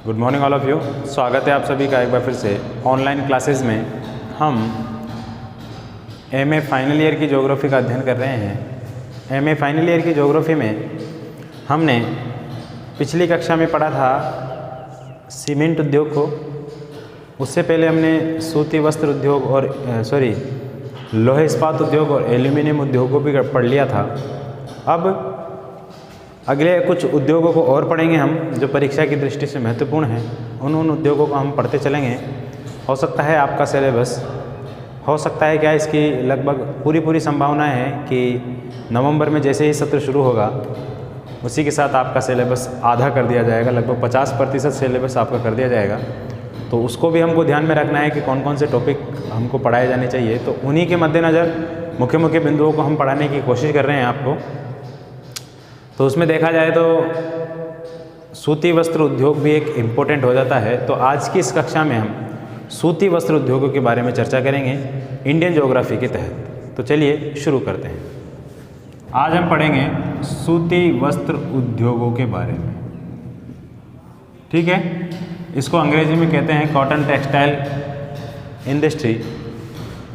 Good morning all of you. स्वागत है आप सभी का एक बार फिर से ऑनलाइन क्लासेस में। हम एमए फाइनल ईयर की ज्योग्राफी का अध्ययन कर रहे हैं। एमए फाइनल ईयर की ज्योग्राफी में हमने पिछली कक्षा में पढ़ा था सीमेंट उद्योग को। उससे पहले हमने सूती वस्त्र उद्योग और लोहे इस्पात उद्योग और एल्यूमिनियम उद्योग को भी पढ़ लिया था। अब अगले कुछ उद्योगों को और पढ़ेंगे हम, जो परीक्षा की दृष्टि से महत्वपूर्ण हैं। उन उद्योगों को हम पढ़ते चलेंगे। हो सकता है आपका सिलेबस, हो सकता है क्या इसकी लगभग पूरी संभावना है कि नवंबर में जैसे ही सत्र शुरू होगा उसी के साथ आपका सिलेबस आधा कर दिया जाएगा। लगभग 50% सिलेबस आपका कर दिया जाएगा। तो उसको भी हमको ध्यान में रखना है कि कौन कौन से टॉपिक हमको पढ़ाए जाने चाहिए। तो उन्हीं के मद्देनज़र मुख्य बिंदुओं को हम पढ़ाने की कोशिश कर रहे हैं आपको। तो उसमें देखा जाए तो सूती वस्त्र उद्योग भी एक इम्पोर्टेंट हो जाता है। तो आज की इस कक्षा में हम सूती वस्त्र उद्योगों के बारे में चर्चा करेंगे इंडियन ज्योग्राफी के तहत। तो चलिए शुरू करते हैं। आज हम पढ़ेंगे सूती वस्त्र उद्योगों के बारे में, ठीक है। इसको अंग्रेजी में कहते हैं कॉटन टेक्सटाइल इंडस्ट्री।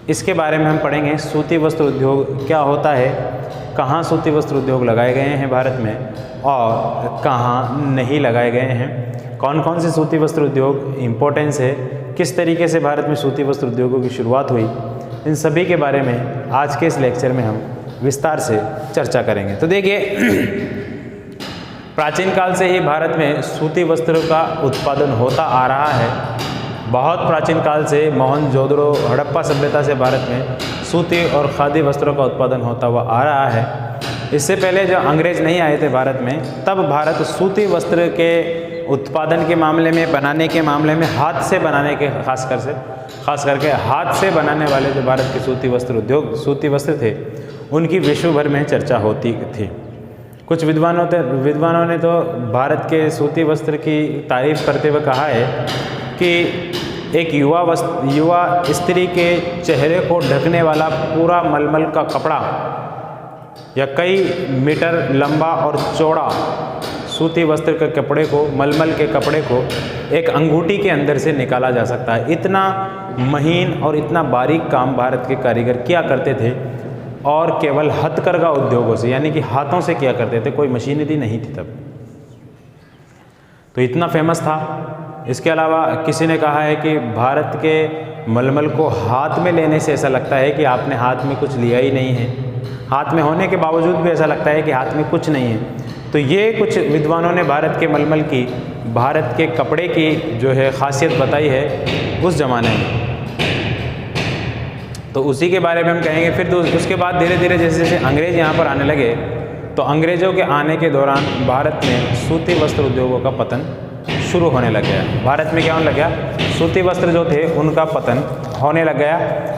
इसके बारे में हम पढ़ेंगे। सूती वस्त्र उद्योग क्या होता है, कहाँ सूती वस्त्र उद्योग लगाए गए हैं भारत में और कहाँ नहीं लगाए गए हैं, कौन कौन से सूती वस्त्र उद्योग इम्पोर्टेंस है, किस तरीके से भारत में सूती वस्त्र उद्योगों की शुरुआत हुई, इन सभी के बारे में आज के इस लेक्चर में हम विस्तार से चर्चा करेंगे। तो देखिए, प्राचीन काल से ही भारत में सूती वस्त्रों का उत्पादन होता आ रहा है। बहुत प्राचीन काल से मोहनजोदड़ो हड़प्पा सभ्यता से भारत में सूती और खादी वस्त्रों का उत्पादन होता हुआ आ रहा है। इससे पहले जब अंग्रेज नहीं आए थे भारत में, तब भारत सूती वस्त्र के उत्पादन के मामले में, बनाने के मामले में, हाथ से बनाने के खास करके हाथ से बनाने वाले जो भारत के सूती वस्त्र उद्योग, सूती वस्त्र थे, उनकी विश्व भर में चर्चा होती थी। कुछ विद्वानों ने तो भारत के सूती वस्त्र की तारीफ करते हुए कहा है कि एक युवा स्त्री के चेहरे को ढकने वाला पूरा मलमल का कपड़ा या कई मीटर लंबा और चौड़ा सूती वस्त्र के कपड़े को, मलमल के कपड़े को एक अंगूठी के अंदर से निकाला जा सकता है। इतना महीन और इतना बारीक काम भारत के कारीगर किया करते थे, और केवल हथकरघा उद्योगों से, यानी कि हाथों से किया करते थे। कोई मशीनरी नहीं थी तब। तो इतना फेमस था। इसके अलावा किसी ने कहा है कि भारत के मलमल को हाथ में लेने से ऐसा लगता है कि आपने हाथ में कुछ लिया ही नहीं है। हाथ में होने के बावजूद भी ऐसा लगता है कि हाथ में कुछ नहीं है। तो ये कुछ विद्वानों ने भारत के मलमल की, भारत के कपड़े की जो है खासियत बताई है उस ज़माने में। तो उसी के बारे में हम कहेंगे। फिर उसके बाद धीरे धीरे जैसे जैसे अंग्रेज़ यहाँ पर आने लगे, तो अंग्रेज़ों के आने के दौरान भारत में सूती वस्त्र उद्योगों का पतन शुरू होने लग गया। भारत में क्या होने लग गया, सूती वस्त्र जो थे उनका पतन होने लग गया।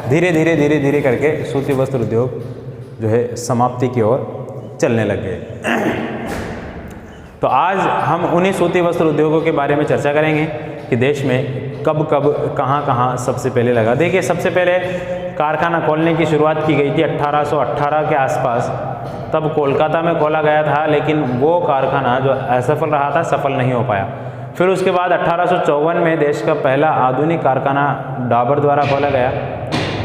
धीरे धीरे करके सूती वस्त्र उद्योग जो है समाप्ति की ओर चलने लग गए। तो आज हम उन्हीं सूती वस्त्र उद्योगों के बारे में चर्चा करेंगे कि देश में कब कहाँ सबसे पहले लगा। देखिए, सबसे पहले कारखाना खोलने की शुरुआत की गई थी 1818 के आसपास। तब कोलकाता में खोला गया था, लेकिन वो कारखाना जो असफल रहा था, सफल नहीं हो पाया। फिर उसके बाद 1854 में देश का पहला आधुनिक कारखाना डाबर द्वारा खोला गया,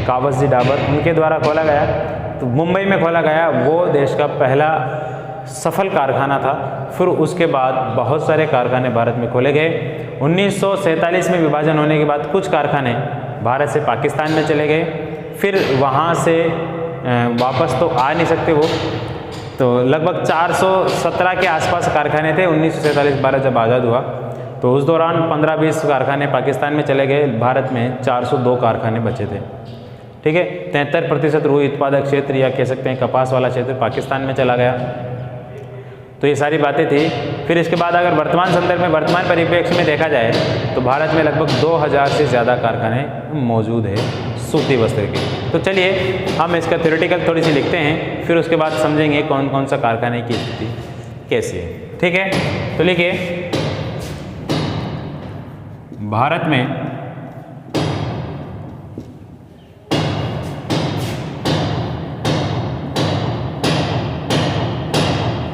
कावसजी डाबर, उनके द्वारा खोला गया। तो मुंबई में खोला गया, वो देश का पहला सफल कारखाना था। फिर उसके बाद बहुत सारे कारखाने भारत में खोले गए। 1947 में विभाजन होने के बाद कुछ कारखाने भारत से पाकिस्तान में चले गए। फिर वहाँ से वापस तो आ नहीं सकते वो, तो लगभग 417 के आसपास कारखाने थे 1947 भारत जब आज़ाद हुआ। तो उस दौरान 15-20 कारखाने पाकिस्तान में चले गए। भारत में 402 कारखाने बचे थे, ठीक है। 73% रुई उत्पादक क्षेत्र, या कह सकते हैं कपास वाला क्षेत्र, पाकिस्तान में चला गया। तो ये सारी बातें थी। फिर इसके बाद अगर वर्तमान संदर्भ में, वर्तमान परिप्रेक्ष्य में देखा जाए, तो भारत में लगभग 2000 से ज़्यादा कारखाने मौजूद है सूती वस्त्र के। तो चलिए हम इसका थ्योरेटिकल थोड़ी सी लिखते हैं, फिर उसके बाद समझेंगे कौन कौन सा कारखाने की स्थिति कैसी है, ठीक है। तो लिखिए, भारत में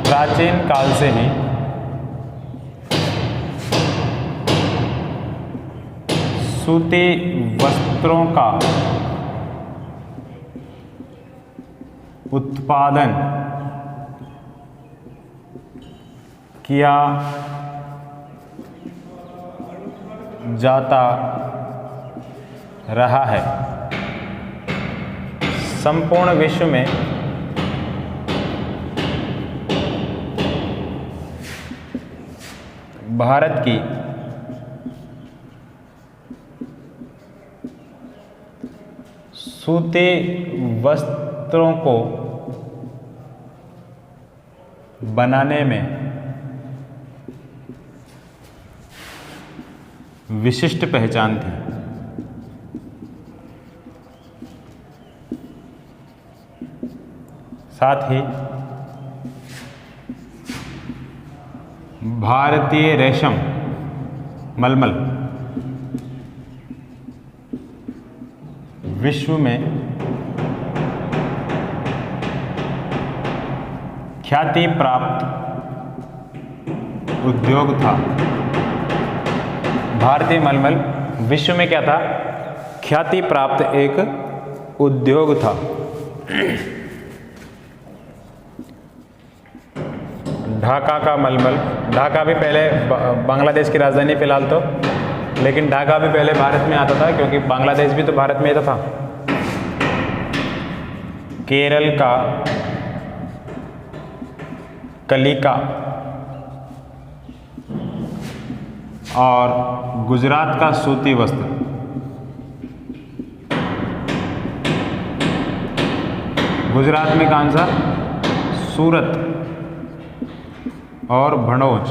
प्राचीन काल से ही सूती वस्त्रों का उत्पादन किया जाता रहा है। संपूर्ण विश्व में भारत की सूती वस्त्रों को बनाने में विशिष्ट पहचान थी। साथ ही भारतीय रेशम मलमल विश्व में ख्याति प्राप्त उद्योग था। भारतीय मलमल विश्व में क्या था? ख्याति प्राप्त एक उद्योग था। ढाका का मलमल, ढाका भी पहले बांग्लादेश की राजधानी फिलहाल तो, लेकिन ढाका भी पहले भारत में आता था क्योंकि बांग्लादेश भी तो भारत में ही था। केरल का कलिका और गुजरात का सूती वस्त्र गुजरात में कौन सा? सूरत और भड़ोच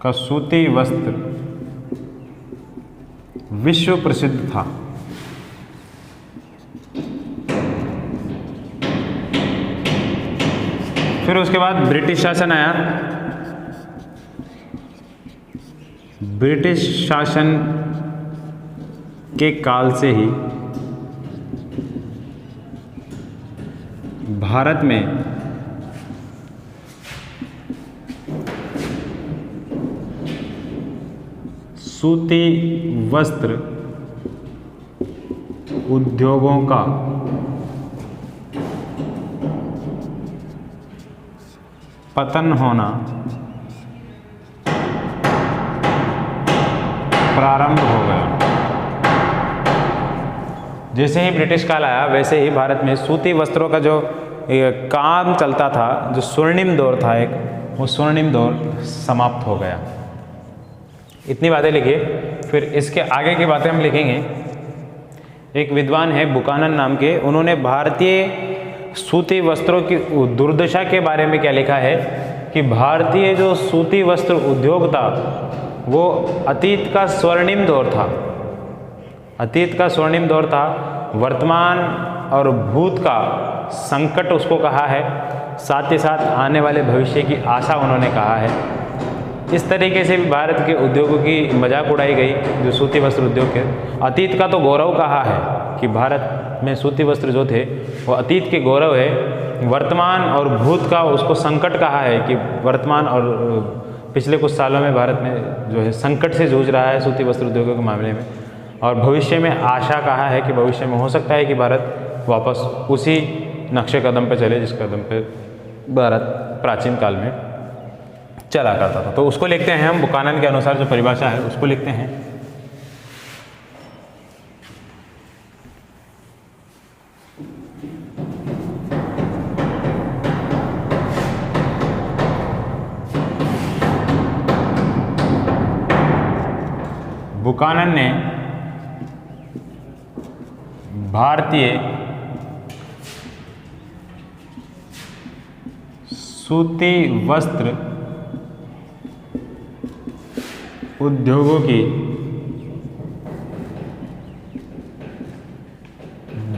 का सूती वस्त्र विश्व प्रसिद्ध था। फिर उसके बाद ब्रिटिश शासन आया। ब्रिटिश शासन के काल से ही भारत में सूती वस्त्र उद्योगों का पतन होना प्रारंभ हो गया। जैसे ही ब्रिटिश काल आया वैसे ही भारत में सूती वस्त्रों का जो काम चलता था, जो स्वर्णिम दौर था एक, वो स्वर्णिम दौर समाप्त हो गया। इतनी बातें लिखिए। फिर इसके आगे की बातें हम लिखेंगे। एक विद्वान है बुकानन नाम के, उन्होंने भारतीय सूती वस्त्रों की दुर्दशा के बारे में क्या लिखा है कि भारतीय जो सूती वस्त्र उद्योग था वो अतीत का स्वर्णिम दौर था। अतीत का स्वर्णिम दौर था। वर्तमान और भूत का संकट उसको कहा है, साथ ही साथ आने वाले भविष्य की आशा उन्होंने कहा है। इस तरीके से भी भारत के उद्योगों की मजाक उड़ाई गई, जो सूती वस्त्र उद्योग के। अतीत का तो गौरव कहा है कि भारत में सूती वस्त्र जो थे वो अतीत के गौरव है। वर्तमान और भूत का उसको संकट कहा है कि वर्तमान और पिछले कुछ सालों में भारत में जो है संकट से जूझ रहा है सूती वस्त्र उद्योगों के मामले में। और भविष्य में आशा कहा है कि भविष्य में हो सकता है कि भारत वापस उसी नक्शे कदम पे चले जिस कदम पे भारत प्राचीन काल में चला करता था। तो उसको लिखते हैं हम, बुकानन के अनुसार जो परिभाषा है उसको लिखते हैं। बुकानन ने भारतीय सूती वस्त्र उद्योगों की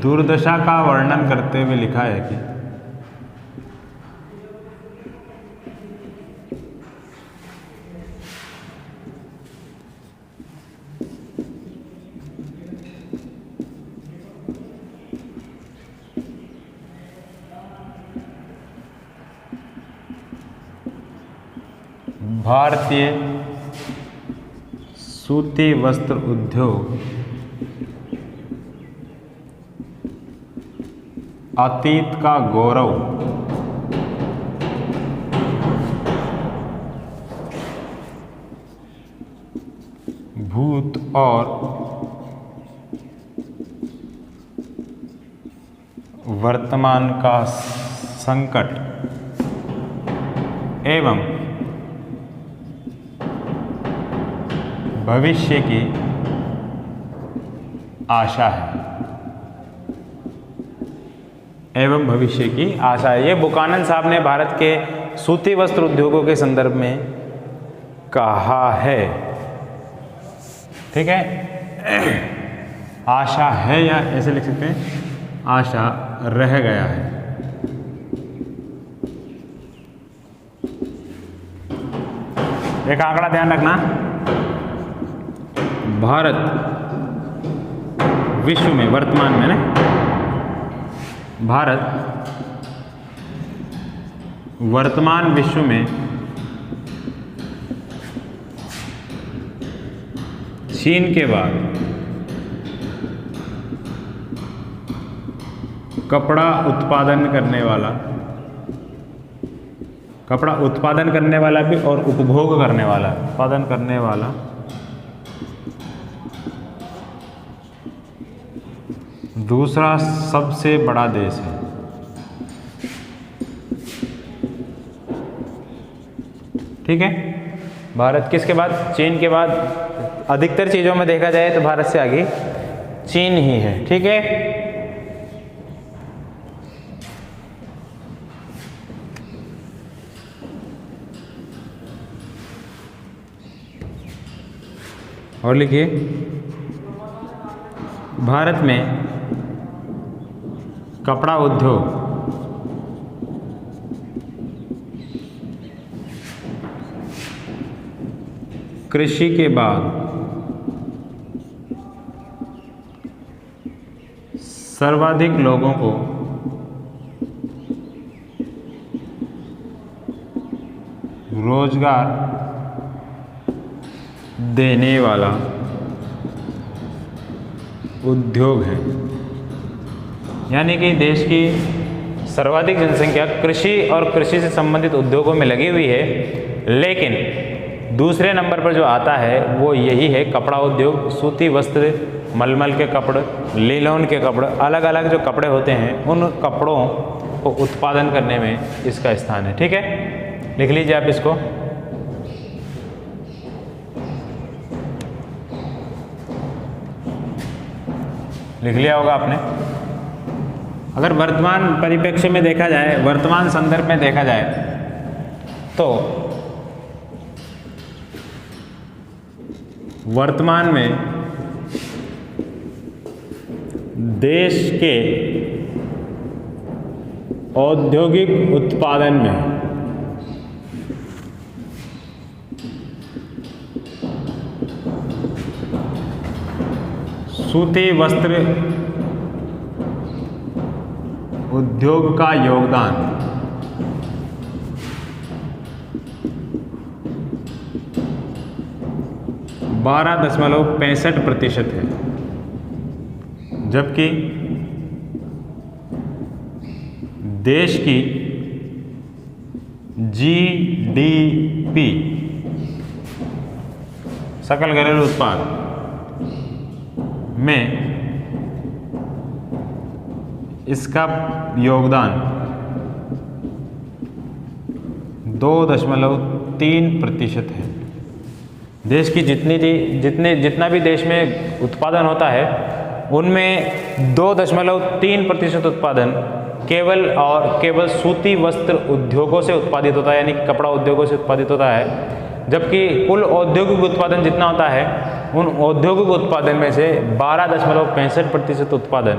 दुर्दशा का वर्णन करते हुए लिखा है कि भारतीय सूती वस्त्र उद्योग अतीत का गौरव भूत और वर्तमान का संकट एवं भविष्य की आशा है ये बुकानन साहब ने भारत के सूती वस्त्र उद्योगों के संदर्भ में कहा है। ठीक है, आशा है या ऐसे लिख सकते हैं, आशा रह गया है। एक आंकड़ा ध्यान रखना, भारत विश्व में वर्तमान में ना, भारत वर्तमान विश्व में चीन के बाद कपड़ा उत्पादन करने वाला भी और उपभोग करने वाला, उत्पादन करने वाला दूसरा सबसे बड़ा देश है। ठीक है, भारत किसके बाद, चीन के बाद, अधिकतर चीज़ों में देखा जाए तो भारत से आगे चीन ही है। ठीक है, और लिखिए, भारत में कपड़ा उद्योग कृषि के बाद सर्वाधिक लोगों को रोजगार देने वाला उद्योग है। यानी कि देश की सर्वाधिक जनसंख्या कृषि और कृषि से संबंधित उद्योगों में लगी हुई है, लेकिन दूसरे नंबर पर जो आता है वो यही है कपड़ा उद्योग। सूती वस्त्र, मलमल के कपड़े, लीलन के कपड़े, अलग अलग जो कपड़े होते हैं उन कपड़ों को उत्पादन करने में इसका स्थान है। ठीक है, लिख लीजिए आप इसको। लिख लिया होगा आपने। अगर वर्तमान परिप्रेक्ष्य में देखा जाए, वर्तमान संदर्भ में देखा जाए तो वर्तमान में देश के औद्योगिक उत्पादन में सूती वस्त्र उद्योग का योगदान 12.65% है, जबकि देश की जीडीपी, सकल घरेलू उत्पाद में इसका योगदान 2.3% है। देश की जितना भी देश में उत्पादन होता है उनमें 2.3% उत्पादन केवल सूती वस्त्र उद्योगों से उत्पादित होता है, यानी कि कपड़ा उद्योगों से उत्पादित होता है। जबकि कुल औद्योगिक उत्पादन जितना होता है उन औद्योगिक उत्पादन में से 12.65% उत्पादन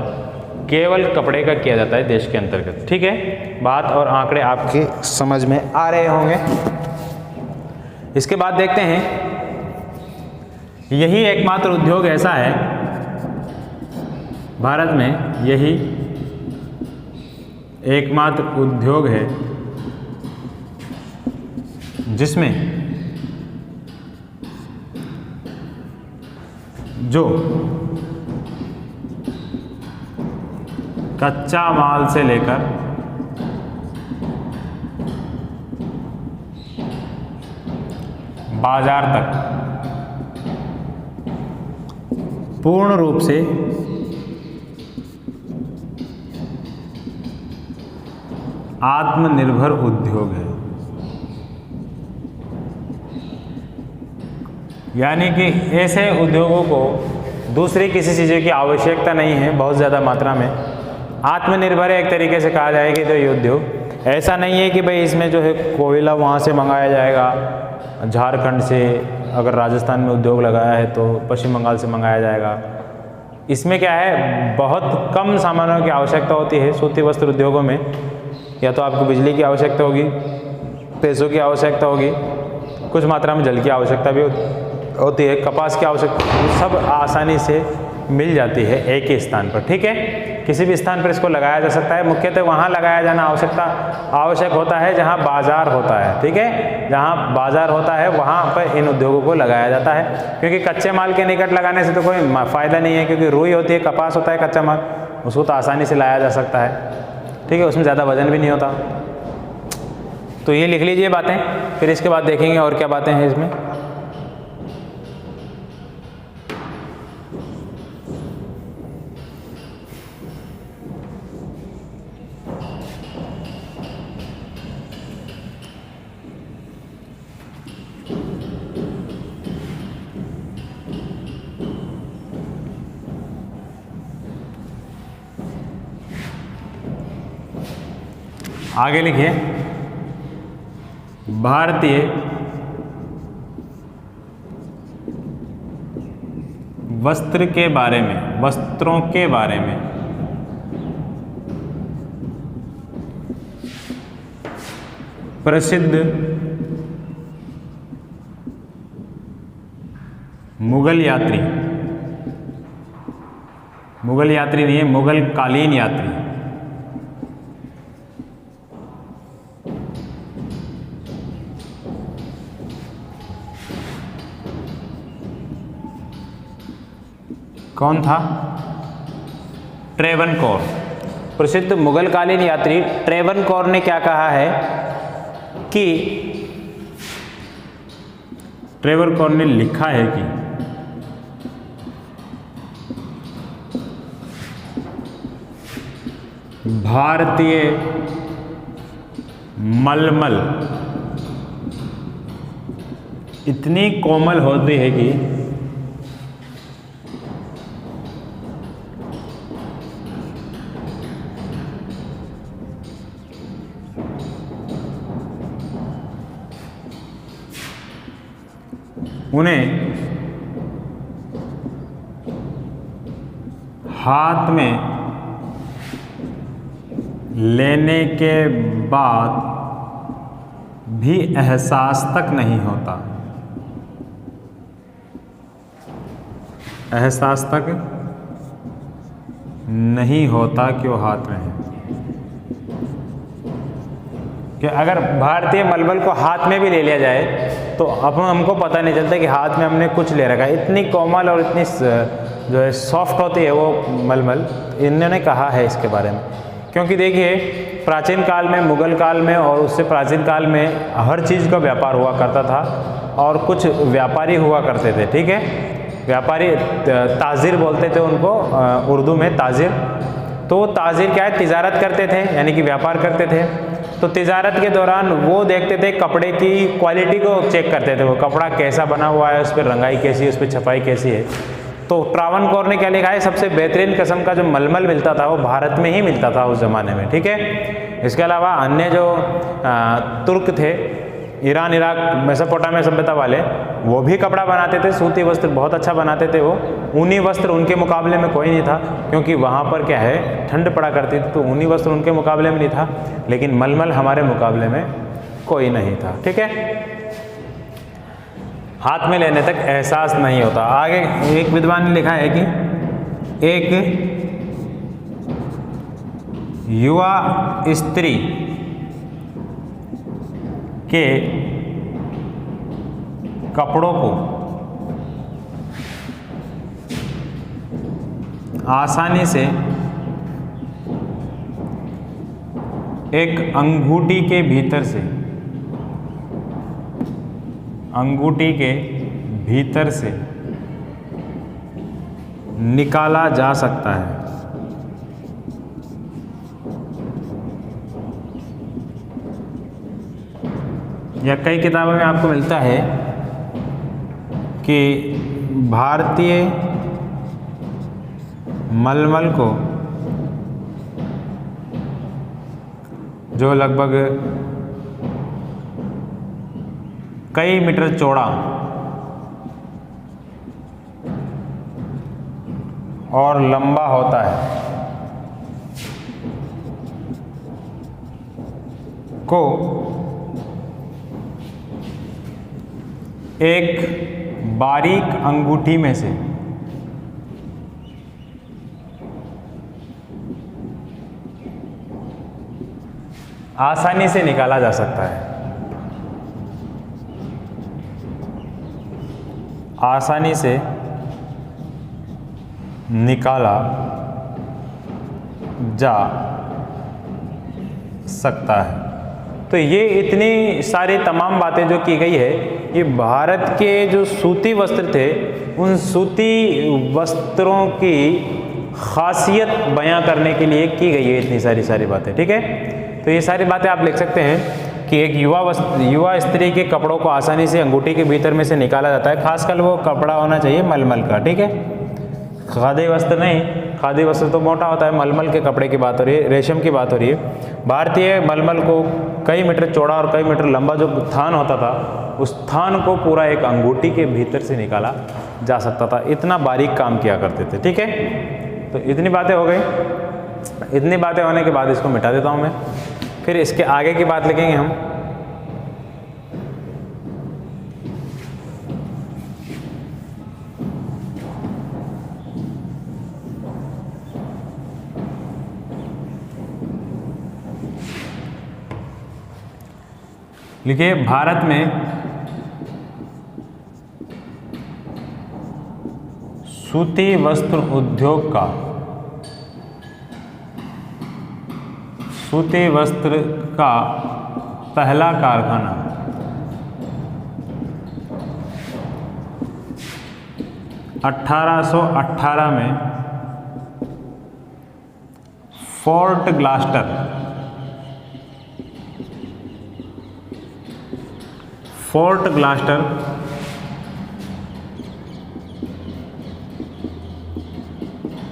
केवल कपड़े का किया जाता है देश के अंतर्गत। ठीक है, बात और आंकड़े आपके समझ में आ रहे होंगे। इसके बाद देखते हैं, यही एकमात्र उद्योग ऐसा है भारत में, यही एकमात्र उद्योग है जिसमें जो कच्चा माल से लेकर बाजार तक पूर्ण रूप से आत्मनिर्भर उद्योग है। यानी कि ऐसे उद्योगों को दूसरी किसी चीज़ों की आवश्यकता नहीं है बहुत ज़्यादा मात्रा में, आत्मनिर्भर है एक तरीके से कहा जाए कि तो ये उद्योग ऐसा नहीं है कि भाई इसमें जो है कोयला वहाँ से मंगाया जाएगा झारखंड से, अगर राजस्थान में उद्योग लगाया है तो पश्चिम बंगाल से मंगाया जाएगा। इसमें क्या है, बहुत कम सामानों की आवश्यकता होती है सूती वस्त्र उद्योगों में। या तो आपको बिजली की आवश्यकता होगी, पैसों की आवश्यकता होगी, कुछ मात्रा में जल की आवश्यकता भी होती है, कपास की आवश्यकता, सब आसानी से मिल जाती है एक ही स्थान पर। ठीक है, किसी भी स्थान पर इसको लगाया जा सकता है। मुख्यतः वहाँ लगाया जाना आवश्यक होता है जहाँ बाजार होता है। ठीक है, जहाँ बाजार होता है वहाँ पर इन उद्योगों को लगाया जाता है, क्योंकि कच्चे माल के निकट लगाने से तो कोई फ़ायदा नहीं है, क्योंकि रुई होती है, कपास होता है कच्चा माल, उसको तो आसानी से लाया जा सकता है। ठीक है, उसमें ज़्यादा वजन भी नहीं होता। तो ये लिख लीजिए बातें, फिर इसके बाद देखेंगे और क्या बातें हैं इसमें। आगे लिखिए, भारतीय वस्त्रों के बारे में प्रसिद्ध मुगल यात्री नहीं है, मुगल कालीन यात्री कौन था? ट्रेवनकोर। प्रसिद्ध मुगलकालीन यात्री ट्रेवनकोर ने क्या कहा है कि ट्रेवनकोर ने लिखा है कि भारतीय मलमल इतनी कोमल होती है कि उन्हें हाथ में लेने के बाद भी एहसास तक नहीं होता, एहसास तक नहीं होता कि वो हाथ में है। कि अगर भारतीय मलमल को हाथ में भी ले लिया जाए तो अब हमको पता नहीं चलता कि हाथ में हमने कुछ ले रखा है। इतनी कोमल और इतनी जो है सॉफ्ट होती है वो मलमल, इन्होंने कहा है इसके बारे में। क्योंकि देखिए, प्राचीन काल में, मुगल काल में और उससे प्राचीन काल में हर चीज़ का व्यापार हुआ करता था और कुछ व्यापारी हुआ करते थे। ठीक है, व्यापारी ताजिर बोलते थे उनको उर्दू में, ताजिर। तो ताजिर क्या है, तिजारत करते थे, यानी कि व्यापार करते थे। तो तिजारत के दौरान वो देखते थे, कपड़े की क्वालिटी को चेक करते थे, वो कपड़ा कैसा बना हुआ है, उस पर रंगाई कैसी है, उस पर छपाई कैसी है। तो ट्रावनकोर ने क्या लिखा है, सबसे बेहतरीन किस्म का जो मलमल मिलता था वो भारत में ही मिलता था उस ज़माने में। ठीक है, इसके अलावा अन्य जो तुर्क थे, ईरान, इराक, मेसोपोटामिया सभ्यता वाले, वो भी कपड़ा बनाते थे, सूती वस्त्र बहुत अच्छा बनाते थे। वो ऊनी वस्त्र उनके मुकाबले में कोई नहीं था, क्योंकि वहाँ पर क्या है, ठंड पड़ा करती थी, तो ऊनी वस्त्र उनके मुकाबले में नहीं था। लेकिन मलमल हमारे मुकाबले में कोई नहीं था। ठीक है, हाथ में लेने तक एहसास नहीं होता। आगे एक विद्वान ने लिखा है कि एक युवा स्त्री के कपड़ों को आसानी से एक अंगूठी के भीतर से, अंगूठी के भीतर से निकाला जा सकता है। या कई किताबों में आपको मिलता है कि भारतीय मलमल को जो लगभग कई मीटर चौड़ा और लंबा होता है को एक बारीक अंगूठी में से आसानी से निकाला जा सकता है। आसानी से निकाला जा सकता है। तो ये इतनी सारी तमाम बातें जो की गई है, ये भारत के जो सूती वस्त्र थे उन सूती वस्त्रों की खासियत बयां करने के लिए की गई है इतनी सारी बातें। ठीक है, तो ये सारी बातें आप लिख सकते हैं कि एक युवा स्त्री के कपड़ों को आसानी से अंगूठी के भीतर में से निकाला जाता है। खासकर वो कपड़ा होना चाहिए मलमल का। ठीक है, खादी वस्त्र नहीं, खादी वस्त्र तो मोटा होता है, मलमल के कपड़े की बात हो रही है, रेशम की बात हो रही है। भारतीय मलमल को कई मीटर चौड़ा और कई मीटर लंबा जो थान होता था, उस थान को पूरा एक अंगूठी के भीतर से निकाला जा सकता था। इतना बारीक काम किया करते थे। ठीक है, तो इतनी बातें हो गई। इतनी बातें होने के बाद इसको मिटा देता हूँ मैं, फिर इसके आगे की बात लिखेंगे हम। लिखिए, भारत में सूती वस्त्र उद्योग का, सूती वस्त्र का पहला कारखाना 1818 में फोर्ट ग्लास्टर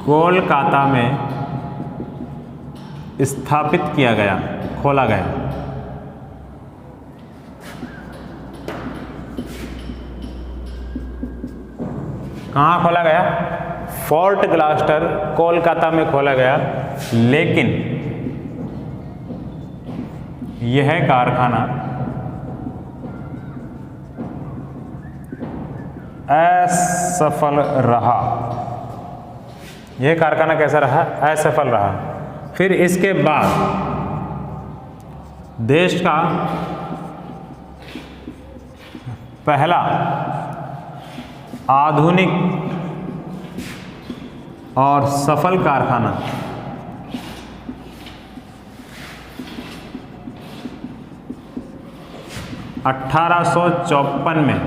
कोलकाता में स्थापित किया गया, खोला गया। कहाँ खोला गया? फोर्ट ग्लास्टर कोलकाता में खोला गया, लेकिन यह कारखाना असफल रहा। यह कारखाना कैसा रहा? असफल रहा। फिर इसके बाद देश का पहला आधुनिक और सफल कारखाना 1854 में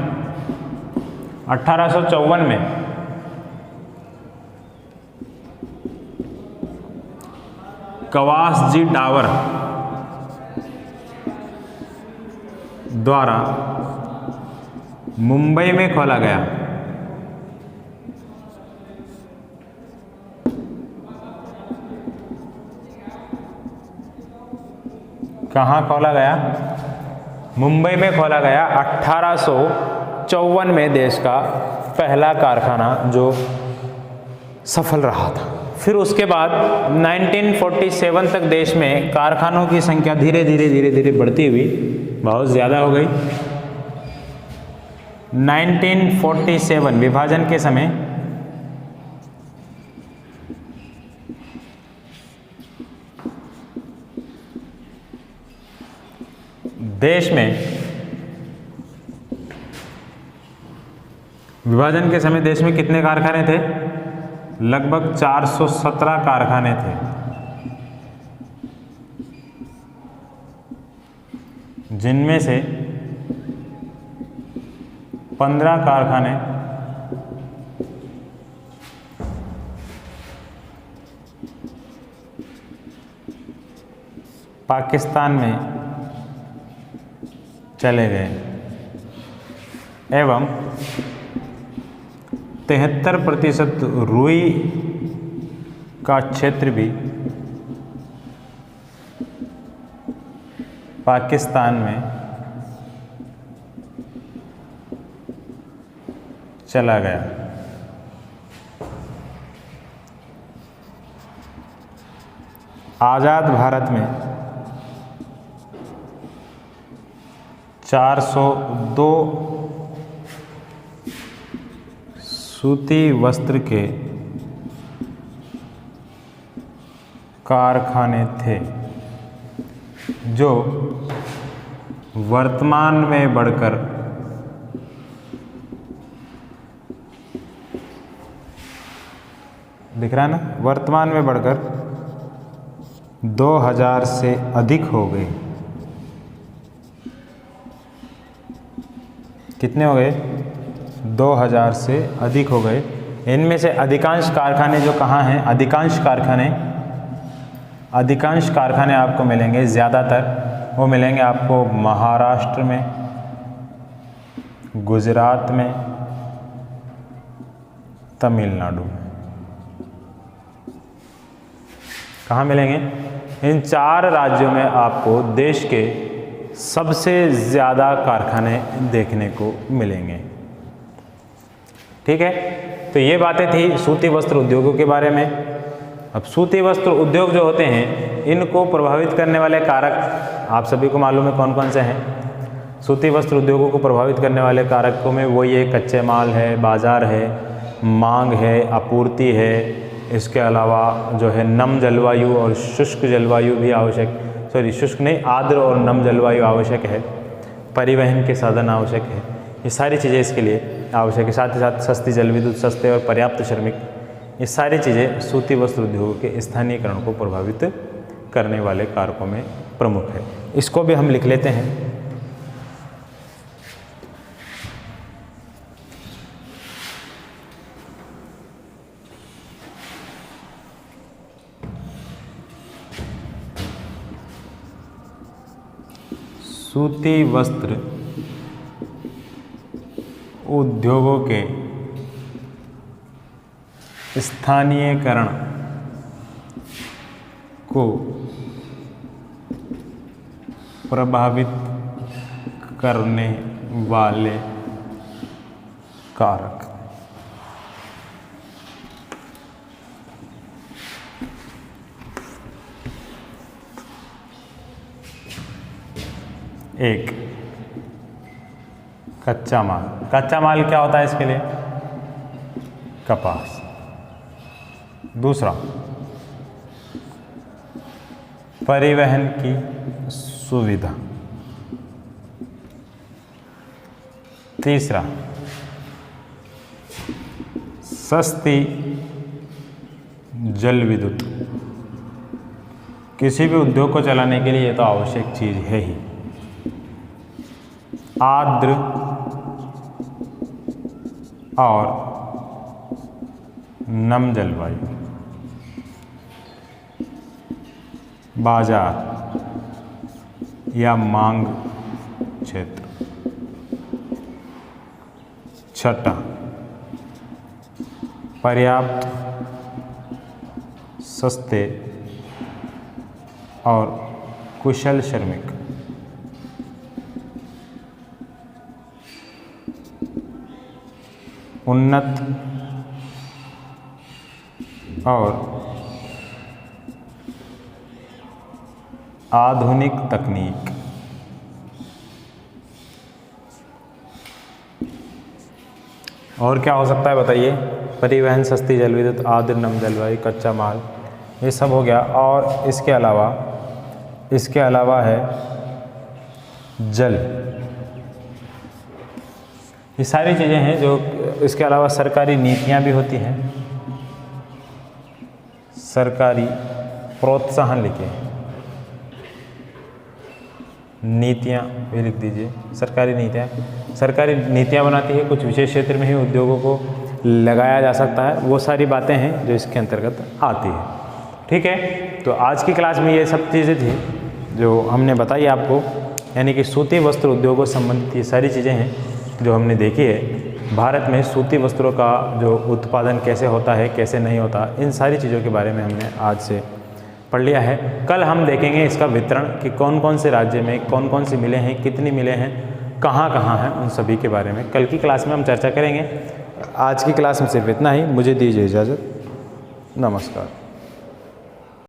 कवासजी डावर द्वारा मुंबई में खोला गया। कहाँ खोला गया? मुंबई में खोला गया। 1854 में देश का पहला कारखाना जो सफल रहा था। फिर उसके बाद 1947 तक देश में कारखानों की संख्या धीरे धीरे बढ़ती हुई बहुत ज़्यादा हो गई। 1947 विभाजन के समय देश में कितने कारखाने थे? लगभग 417 कारखाने थे, जिनमें से 15 कारखाने पाकिस्तान में चले गए एवं 73% रुई का क्षेत्र भी पाकिस्तान में चला गया। आज़ाद भारत में 402 सूती वस्त्र के कारखाने थे, जो वर्तमान में बढ़कर दिख रहा है ना, वर्तमान में बढ़कर 2000 से अधिक हो गए। कितने हो गए? 2000 से अधिक हो गए। इनमें से अधिकांश कारखाने जो कहाँ हैं? अधिकांश कारखाने आपको मिलेंगे, ज़्यादातर वो मिलेंगे आपको महाराष्ट्र में, गुजरात में, तमिलनाडु में। कहाँ मिलेंगे? इन 4 राज्यों में आपको देश के सबसे ज़्यादा कारखाने देखने को मिलेंगे। ठीक है, तो ये बातें थी सूती वस्त्र उद्योगों के बारे में। अब सूती वस्त्र उद्योग जो होते हैं, इनको प्रभावित करने वाले कारक आप सभी को मालूम है कौन कौन से हैं। सूती वस्त्र उद्योगों को प्रभावित करने वाले कारकों में वो ये कच्चे माल है, बाज़ार है, मांग है, आपूर्ति है, इसके अलावा जो है नम जलवायु और शुष्क जलवायु भी आवश्यक, शुष्क नहीं, आर्द्र और नम जलवायु आवश्यक है, परिवहन के साधन आवश्यक है, ये सारी चीज़ें इसके लिए आवश्यक है। साथ ही साथ सस्ती जल विद्युत, सस्ते और पर्याप्त श्रमिक, ये सारी चीज़ें सूती वस्त्र उद्योग के स्थानीयकरण को प्रभावित करने वाले कारकों में प्रमुख है। इसको भी हम लिख लेते हैं। सूती वस्त्र उद्योगों के स्थानीयकरण को प्रभावित करने वाले कारक। एक, कच्चा माल। कच्चा माल क्या होता है इसके लिए? कपास। दूसरा, परिवहन की सुविधा। तीसरा, सस्ती जल विद्युत। किसी भी उद्योग को चलाने के लिए ये तो आवश्यक चीज़ है ही। आर्द्र और नम जलवायु। बाजार या मांग क्षेत्र। छठा, पर्याप्त सस्ते और कुशल श्रमिक। उन्नत और आधुनिक तकनीक। और क्या हो सकता है बताइए? परिवहन, सस्ती जल विद्युत, आर्द्र नम जलवायु, कच्चा माल, ये सब हो गया। और इसके अलावा है जल। ये सारी चीज़ें हैं जो, इसके अलावा सरकारी नीतियाँ भी होती हैं। सरकारी प्रोत्साहन लिखिए, नीतियाँ भी लिख दीजिए। सरकारी नीतियाँ बनाती है, कुछ विशेष क्षेत्र में ही उद्योगों को लगाया जा सकता है, वो सारी बातें हैं जो इसके अंतर्गत आती है। ठीक है, तो आज की क्लास में ये सब चीज़ें थी जो हमने बताई आपको, यानी कि सूती वस्त्र उद्योगों से संबंधित ये सारी चीज़ें हैं जो हमने देखी है। भारत में सूती वस्त्रों का जो उत्पादन कैसे होता है, कैसे नहीं होता, इन सारी चीज़ों के बारे में हमने आज से पढ़ लिया है। कल हम देखेंगे इसका वितरण कि कौन कौन से राज्य में कौन कौन सी मिलें हैं, कितनी मिलें हैं, कहाँ कहाँ हैं, उन सभी के बारे में कल की क्लास में हम चर्चा करेंगे। आज की क्लास में सिर्फ इतना ही। मुझे दीजिए इजाज़त। नमस्कार।